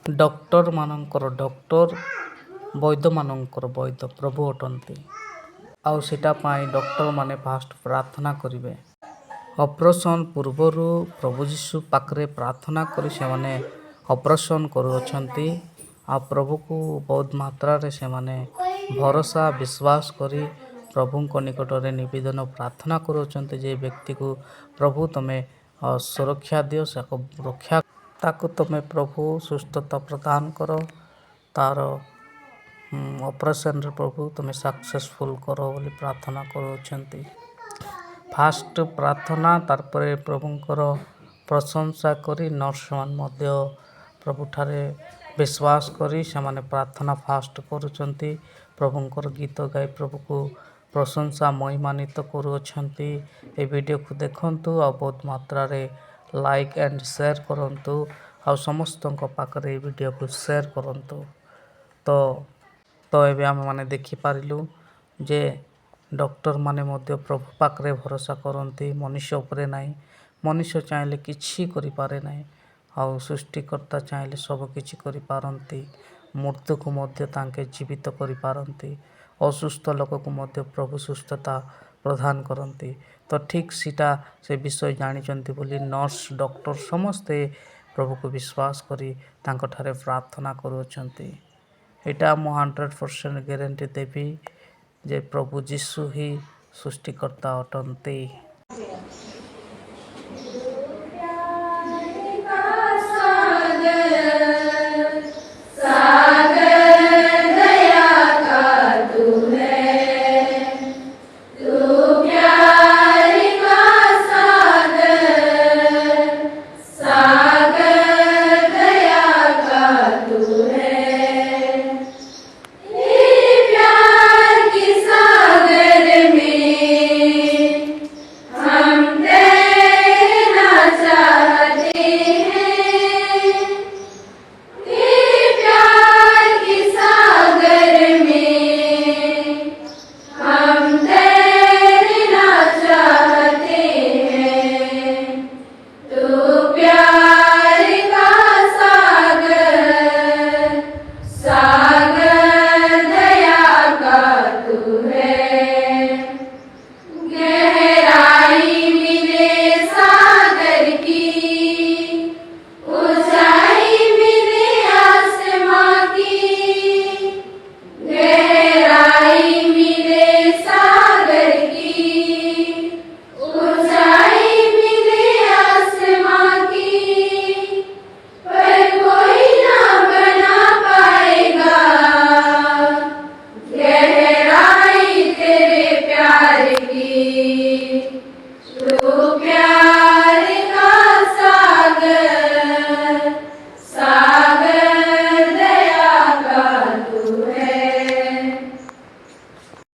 ଡକ୍ଟରମାନଙ୍କର doctor, ବୈଦ୍ୟମାନଙ୍କର ବୈଦ୍ୟ ପ୍ରଭୁ ଅଟନ୍ତି। ଆଉ ସେଟା ପାଇଁ ଡକ୍ଟରମାନେ ଫାଷ୍ଟ ପ୍ରାର୍ଥନା କରିବେ। ଅପରେସନ୍ ପୂର୍ବରୁ ପ୍ରଭୁ ଯୀଶୁ ପାଖରେ ପ୍ରାର୍ଥନା କରି ସେମାନେ ଅପରେସନ୍ କରୁଅଛନ୍ତି। ଆଉ ପ୍ରଭୁକୁ ବହୁତ ମାତ୍ରାରେ ସେମାନେ ଭରସା ବିଶ୍ୱାସ କରି ପ୍ରଭୁଙ୍କ ନିକଟରେ ନିବେଦନ ପ୍ରାର୍ଥନା କରୁଅଛନ୍ତି ଯେ ବ୍ୟକ୍ତିକୁ ପ୍ରଭୁ ତମେ ସୁରକ୍ଷା ଦିଅ, ରକ୍ଷା ତାକୁ ତମେ ପ୍ରଭୁ ସୁସ୍ଥତା ପ୍ରଦାନ କର, ତାର ଅପରେସନରେ ପ୍ରଭୁ ତମେ ସକ୍ସେସଫୁଲ କର ବୋଲି ପ୍ରାର୍ଥନା କରୁଅଛନ୍ତି। ଫାଷ୍ଟ ପ୍ରାର୍ଥନା, ତାପରେ ପ୍ରଭୁଙ୍କର ପ୍ରଶଂସା କରି ନର୍ସମାନେ ମଧ୍ୟ ପ୍ରଭୁଠାରେ ବିଶ୍ୱାସ କରି ସେମାନେ ପ୍ରାର୍ଥନା ଫାଷ୍ଟ କରୁଛନ୍ତି। ପ୍ରଭୁଙ୍କର ଗୀତ ଗାଇ ପ୍ରଭୁକୁ ପ୍ରଶଂସା ମହିମାନ୍ୱିତ କରୁଅଛନ୍ତି। ଏ ଭିଡ଼ିଓକୁ ଦେଖନ୍ତୁ ଆଉ ବହୁତ ମାତ୍ରାରେ ଲାଇକ୍ ଆଣ୍ଡ ସେୟାର କରନ୍ତୁ ଆଉ ସମସ୍ତଙ୍କ ପାଖରେ ଏ ଭିଡ଼ିଓକୁ ସେୟାର କରନ୍ତୁ। ତ ଏବେ ଆମେମାନେ ଦେଖିପାରିଲୁ ଯେ ଡକ୍ଟରମାନେ ମଧ୍ୟ ପ୍ରଭୁ ପାଖରେ ଭରସା କରନ୍ତି, ମନୁଷ୍ୟ ଉପରେ ନାହିଁ। ମନୁଷ୍ୟ ଚାହିଁଲେ କିଛି କରିପାରେ ନାହିଁ, ଆଉ ସୃଷ୍ଟିକର୍ତ୍ତା ଚାହିଁଲେ ସବୁ କିଛି କରିପାରନ୍ତି। ମୃତ୍ୟୁକୁ ମଧ୍ୟ ତାଙ୍କେ ଜୀବିତ କରିପାରନ୍ତି। ଅସୁସ୍ଥ ଲୋକକୁ ମଧ୍ୟ ପ୍ରଭୁ ସୁସ୍ଥତା ପ୍ରଦାନ କରନ୍ତି। ତ ଠିକ୍ ସେଟା ସେ ବିଷୟ ଜାଣିଛନ୍ତି ବୋଲି ନର୍ସ, ଡକ୍ଟର ସମସ୍ତେ ପ୍ରଭୁକୁ ବିଶ୍ୱାସ କରି ତାଙ୍କଠାରେ ପ୍ରାର୍ଥନା କରୁଅଛନ୍ତି। ଏଇଟା ମୁଁ 100% ଗ୍ୟାରେଣ୍ଟି ଦେବି ଯେ ପ୍ରଭୁ ଯୀଶୁ ହିଁ ସୃଷ୍ଟିକର୍ତ୍ତା ଅଟନ୍ତି।